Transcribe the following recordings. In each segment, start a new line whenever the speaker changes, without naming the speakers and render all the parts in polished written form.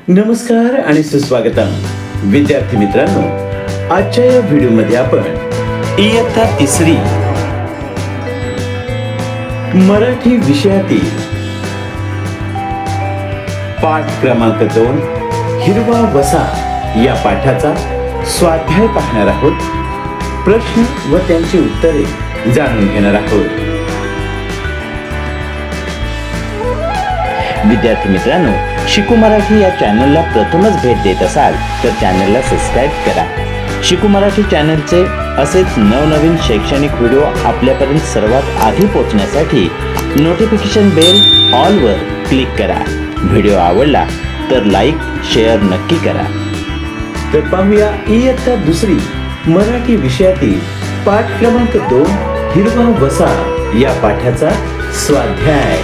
नमस्कार आणि सुस्वागतम विद्यार्थी मित्रांनो, आजच्या या व्हिडिओमध्ये आपण इयत्ता तिसरी मराठी विषयातील पाठ क्रमांक 2 हिरवा वसा या पाठाचा स्वाध्याय पाहणार आहोत. प्रश्न व त्यांची उत्तरे जाणून घेणार आहोत.
विद्यार्थी मित्रांनो, शिकू मराठी या चॅनलला प्रथमच भेट देत असाल तर चॅनलला सबस्क्राईब करा. शिकू मराठी चॅनलचे असेच नवनवीन शैक्षणिक व्हिडिओ आपल्यापर्यंत सर्वात आधी पोहोचण्यासाठी नोटिफिकेशन बेल ऑल वर क्लिक करा. व्हिडिओ आवडला तर लाईक शेअर नक्की करा.
तर पाहूया इयत्ता दुसरी मराठी विषयातील पाठ क्रमांक 2 हिरवा वसा या पाठाचा स्वाध्याय.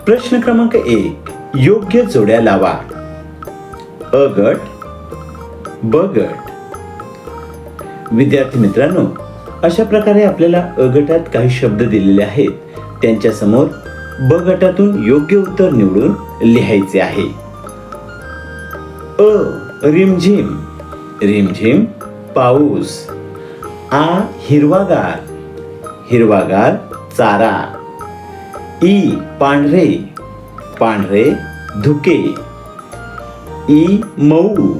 प्रश्न क्रमांक 1, योग्य जोड्या लावा. अ गट, ब गट. विद्यार्थी मित्रांनो, अशा प्रकारे आपल्याला अ गटात काही शब्द दिलेले आहेत. त्यांच्या समोर ब गटातून योग्य उत्तर निवडून लिहायचे आहे. अ रिमझिम, रिमझिम पाऊस. आ हिरवागार, हिरवागार चारा. ई पांढरे, पांढरे धुके. ई मऊ,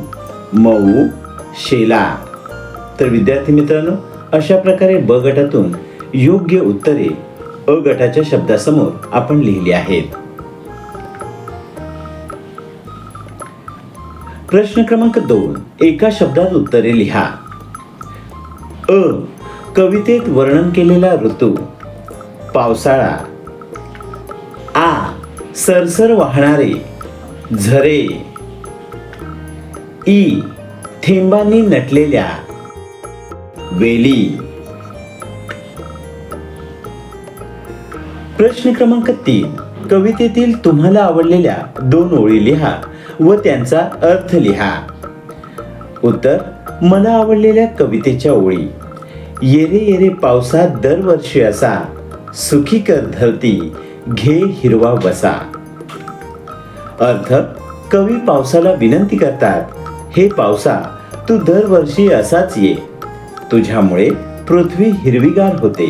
मऊ शेला. तर विद्यार्थी मित्रांनो, अशा प्रकारे ब गटातून योग्य उत्तरे अ गटाच्या शब्दासमोर आपण लिहिली आहेत. प्रश्न क्रमांक 2, एका शब्दात उत्तरे लिहा. अ कवितेत वर्णन केलेला ऋतू पावसाळा. आ सरसर वाहणारे झरे. ई थेंबांनी नटलेल्या वेली. प्रश्न क्रमांक 3, कवितेतील तुम्हाला आवडलेल्या 2 ओळी लिहा व त्यांचा अर्थ लिहा. उत्तर: मला आवडलेल्या कवितेच्या ओळी. येरे येरे पावसात दरवर्षी असा, सुखी कर धरती घे हिरवा वसा. अर्थ: कवी पावसाला विनंती करतात, हे पावसा तू दरवर्षी असाच ये. तुझ्यामुळे पृथ्वी हिरवीगार होते,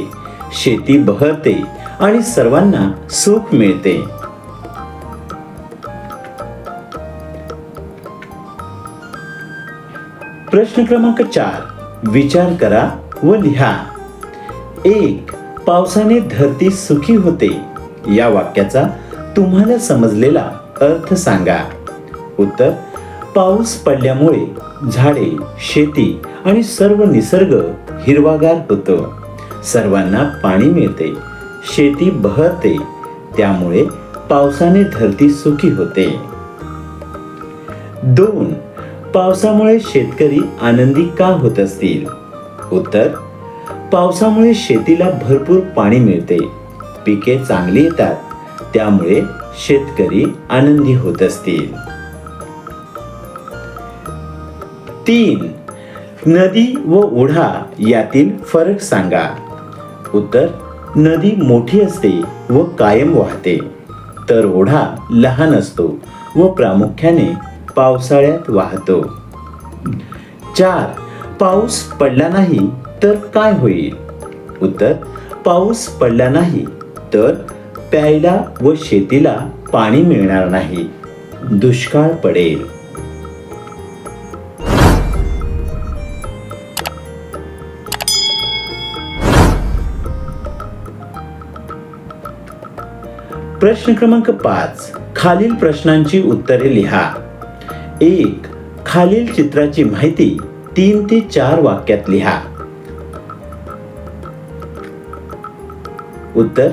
शेती बहरते आणि सर्वांना सुख मिळते. प्रश्न क्रमांक 4, विचार करा व लिहा. 1. पावसाने धरती सुखी होते या वाक्याचा तुम्हाला समजलेला अर्थ सांगा. उत्तर: पाऊस पडल्यामुळे झाडे, शेती आणि सर्व निसर्ग हिरवागार होतो. सर्वांना पाणी मिळते, शेती बहरते, त्यामुळे पावसाने धरती सुखी होते. 2. पावसामुळे शेतकरी आनंदी का होत असतील? उत्तर: पावसामुळे शेतीला भरपूर पाणी मिळते, पिके चांगली येतात, त्यामुळे शेतकरी आनंदी होत असतील. 3. नदी व ओढा यातील फरक सांगा. उत्तर: नदी मोठी असते व कायम वाहते, तर ओढा लहान असतो व प्रामुख्याने पावसाळ्यात वाहतो. 4. पाऊस पडला नाही तर काय होईल? उत्तर: पाऊस पडला नाही तर प्यायला व शेतीला पाणी मिळणार नाही, दुष्काळ पडेल. प्रश्न क्रमांक 5, खालील प्रश्नांची उत्तरे लिहा. 1. खालील चित्राची माहिती 3 ते 4 वाक्यात लिहा. उत्तर: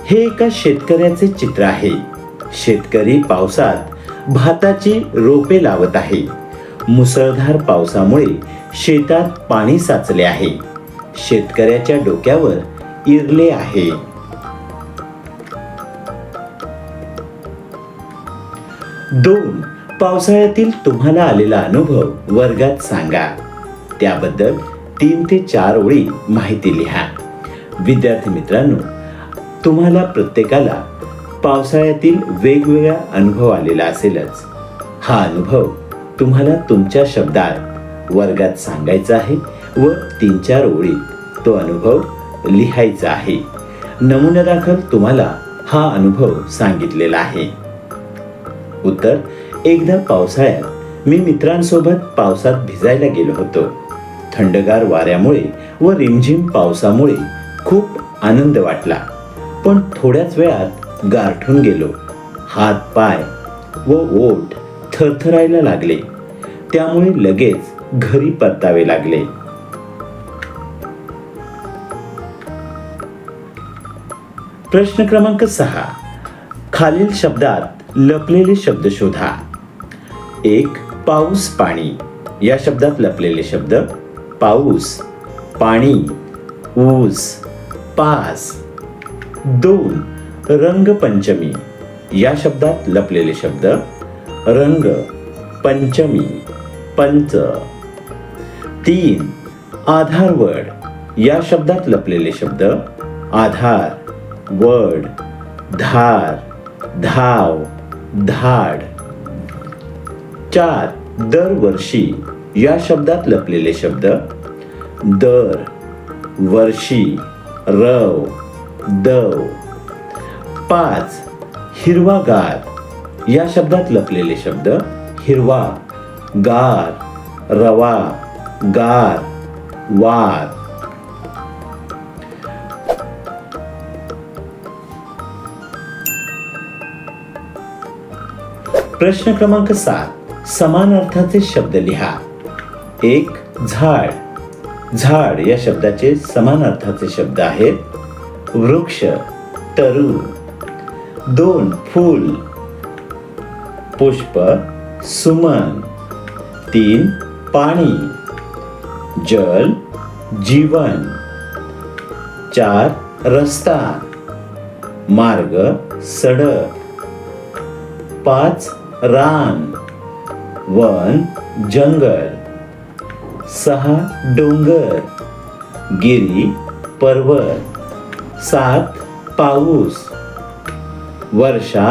हे एका शेतकऱ्याचे चित्र आहे. शेतकरी पावसात भाताची रोपे लावत आहे. मुसळधार पावसामुळे शेतात पाणी साचले आहे. शेतकऱ्याच्या डोक्यावर इरले आहे. 2. पावसाळ्यातील तुम्हाला आलेला अनुभव वर्गात सांगा. त्याबद्दल 3 ते 4 ओळी माहिती लिहा. विद्यार्थी मित्रांनो, तुम्हाला प्रत्येकाला पावसाळ्यातील वेगवेगळा अनुभव आलेला असेलच. हा अनुभव तुम्हाला तुमच्या शब्दात वर्गात सांगायचा आहे व 3-4 ओळीत तो अनुभव लिहायचा आहे. नमुन्यादाखल तुम्हाला हा अनुभव सांगितलेला आहे. उत्तर: एकदा पावसाळ्यात मी मित्रांसोबत पावसात भिजायला गेलो होतो. थंडगार वाऱ्यामुळे व रिमझिम पावसामुळे खूप आनंद वाटला, पण थोड्याच वेळात गारठून गेलो. हात पाय व ओठ थरथरायला लागले. त्यामुळे लगेच घरी परतावे लागले. प्रश्न क्रमांक 6. खालील शब्दात लपलेले शब्द शोधा. 1. पाऊस पाणी. या शब्दात लपलेले शब्द: पाऊस, पाणी, ऊस, पास. 2. रंगपंचमी. या शब्दात लपलेले शब्द: रंग, पंचमी, पंच. 3. आधारवड. या शब्दात लपलेले शब्द: आधार, वड, धार, धाव, धाड. 4. दरवर्षी. या शब्दात लपलेले शब्द: दर, वर्षी, रव, दव. 5. हिरवागार. या शब्दात लपलेले शब्द: हिरवा, गार, रवा, गार, वार. प्रश्न क्रमांक 7. समान अर्थाचे शब्द लिहा. 1. झाड. झाड या शब्दाचे समान अर्थाचे शब्द आहेत: वृक्ष, तरु. 2. फूल, पुष्प, सुमन. 3. पाणी, जल, जीवन. 4. रस्ता, मार्ग, सडक. 5. रान, वन, जंगल. 6. डोंगर, गिरी, पर्वत. 7. पाऊस, वर्षा,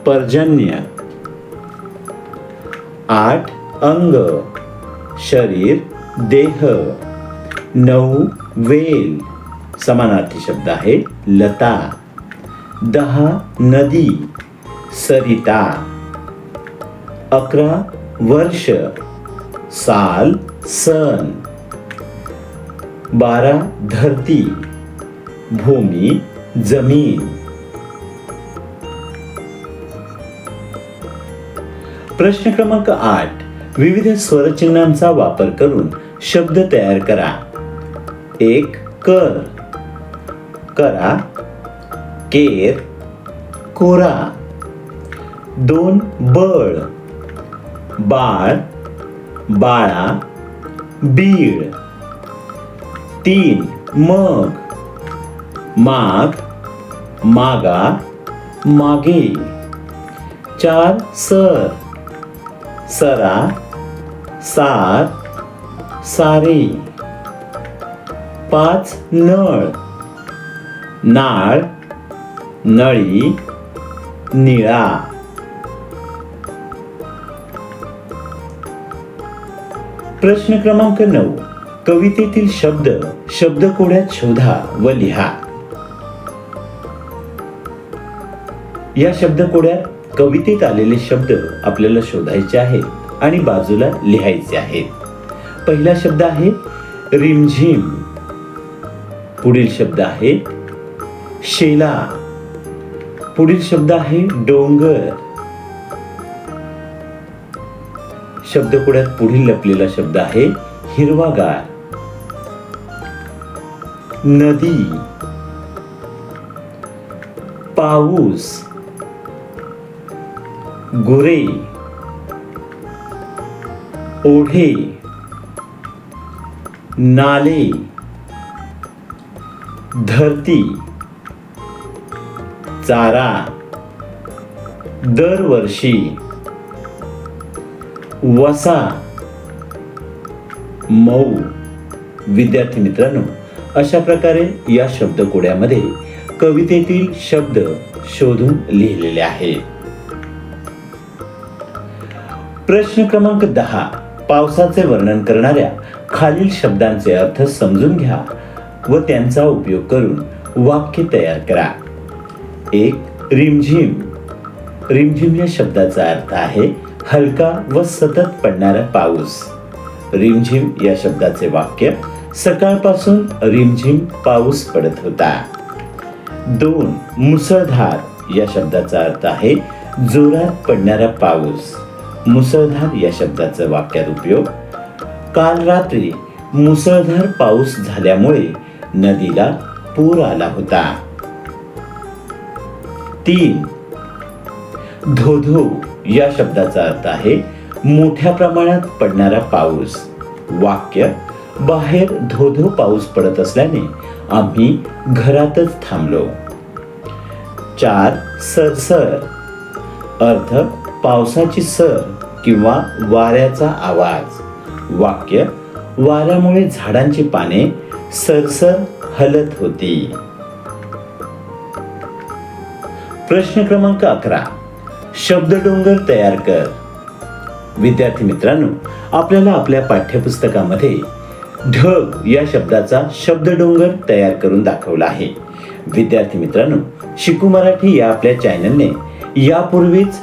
पर्जन्य. 8. अंग, शरीर, देह. 9. वेल, समानार्थी शब्द आहे: लता. 10. नदी, सरिता. 11. वर्ष, साल, सन. 12. धरती, भूमी, जमीन. प्रश्न क्रमांक 8. विविध स्वरचिन्हांचा वापर करून शब्द तयार करा. 1. कर, करा, केर, कोरा. 2. बळ, बाळ, बाळा, बीड. 3. मग, माग, मागा, मागे. 4. सर, सरा, सार, सारे. 5. नळ, नाळ, नळी, निळा. प्रश्न क्रमांक 9. कवितेतील शब्द शब्दकोड्यात शोधा व लिहा. या शब्दकोड्यात कवितेत आलेले शब्द आपल्याला शोधायचे आहेत आणि बाजूला लिहायचे आहेत. पहिला शब्द आहे रिमझिम. पुढील शब्द आहे शेला. पुढील शब्द आहे डोंगर. शब्दकोड्यात पुढील लपलेला शब्द आहे हिरवागार. नदी, पाऊस, गुरे, ओढे, नाले, धरती, चारा, दरवर्षी, वसा, मऊ. विद्यार्थी मित्रांनो, अशा प्रकारे या शब्दकोड्यामध्ये कवितेतील शब्द शोधून लिहिलेले आहेत. प्रश्न क्रमांक 10. पावसाचे वर्णन करणाऱ्या खालील शब्दांचे अर्थ समजून घ्या व त्यांचा उपयोग करून वाक्य तयार करा. 1. रिमझिम. रिमझिम या शब्दाचा अर्थ आहे हलका व सतत पडणारा पाऊस. रिमझिम या शब्दाचे वाक्य, सकाळपासून रिमझिम पाऊस पडत होता. 2. मुसळधार या शब्दाचा अर्थ आहे जोरात पडणारा पाऊस. मुसळधार या शब्दाचा वाक्यात उपयोग, काल रात्री मुसळधार पाऊस झाल्यामुळे नदीला पूर आला होता. 3. धोधो या शब्दाचा अर्थ आहे मोठ्या प्रमाणात पडणारा पाऊस. वाक्य, बाहेर धोधो पाऊस पडत असल्याने आम्ही घरातच थांबलो. 4. सरसर. अर्थ, पावसाची सर किंवा वाऱ्याचा आवाज. वाक्य, वाऱ्यामुळे झाडांची पाने सरसर हलत होती. प्रश्न क्रमांक 11. शब्दडोंगर तयार कर. विद्यार्थी मित्रांनो, आपल्याला आपल्या पाठ्यपुस्तकामध्ये ढग या शब्दाचा शब्दडोंगर तयार करून दाखवला आहे. विद्यार्थी मित्रांनो, शिकू मराठी या आपल्या चॅनलने यापूर्वीच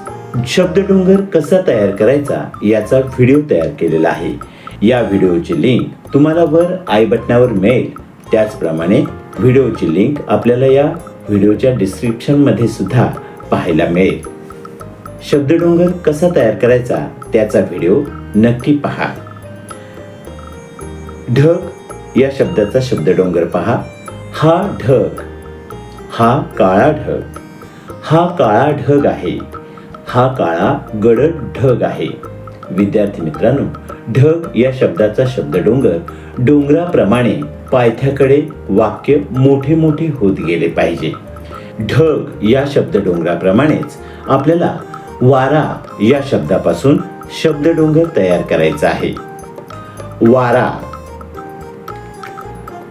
शब्दडोंगर कसा तयार करायचा याचा व्हिडिओ तयार केलेला आहे. या व्हिडिओची लिंक तुम्हाला वर आय बटनावर मिळेल. त्याचप्रमाणे व्हिडिओची लिंक आपल्याला या व्हिडिओच्या डिस्क्रिप्शन मध्ये सुद्धा पाहायला मिळेल. शब्दडोंगर कसा तयार करायचा त्याचा व्हिडिओ नक्की पहा. ढग या शब्दाचा शब्दडोंगर पहा. हा ढग, हा काळा ढग, हा काळा ढग आहे, हा काळा गडद ढग आहे. विद्यार्थी मित्रांनो, ढग या शब्दाचा शब्दडोंगर डोंगराप्रमाणे पायथ्याकडे वाक्य मोठे मोठे होत गेले पाहिजे. ढग या शब्दडोंगराप्रमाणेच आपल्याला वारा या शब्दापासून शब्दडोंगर तयार करायचा आहे. वारा,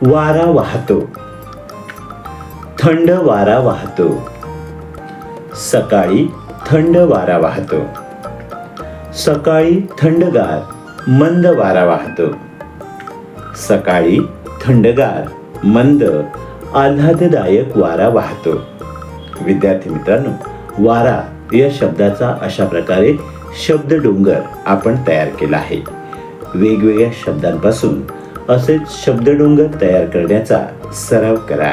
वारा वाहतो, थंड वारा वाहतो. सकाळी थंड वारा वाहतो. सकाळी थंडगार मंद वारा वाहतो. सकाळी थंडगार मंद आल्हाददायक वारा वाहतो. विद्यार्थी मित्रांनो, वारा या शब्दाचा अशा प्रकारे शब्दडोंगर आपण तयार केला आहे. वेगवेगळ्या शब्दांपासून असेच शब्दडोंगर तयार करण्याचा सराव करा.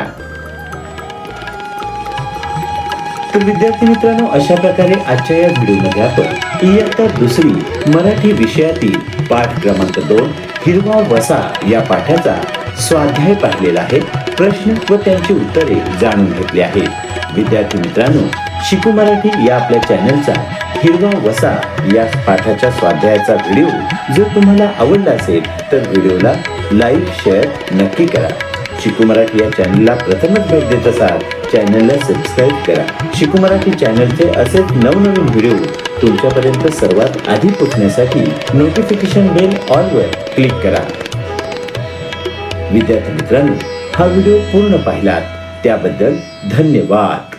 तर विद्यार्थी मित्रांनो, अशा प्रकारे आजच्या या व्हिडिओमध्ये आपण इयत्ता 2 मराठी विषयातील पाठ क्रमांक 2 हिरवा वसा या पाठाचा स्वाध्याय पाहिलेला आहे. प्रश्न व त्यांची उत्तरे जाणून घेतली आहेत. विद्यार्थी मित्रांनो, शिकू मराठी या आपल्या चॅनलचा हिरवा वसा या पाठाच्या स्वाध्यायाचा व्हिडिओ जर तुम्हाला आवडला असेल तर व्हिडिओला लाईक शेअर नक्की करा. शिकू मराठी या चॅनलला प्रथमच भेट देत असाल चॅनलला सबस्क्राईब करा. शिकू मराठी चॅनलचे असेच नवनवीन व्हिडिओ तुमच्यापर्यंत सर्वात आधी पोहोचण्यासाठी नोटिफिकेशन बेल ऑल वर क्लिक करा. विद्यार्थी मित्रांनो, हा व्हिडिओ पूर्ण पाहिलात त्याबद्दल धन्यवाद.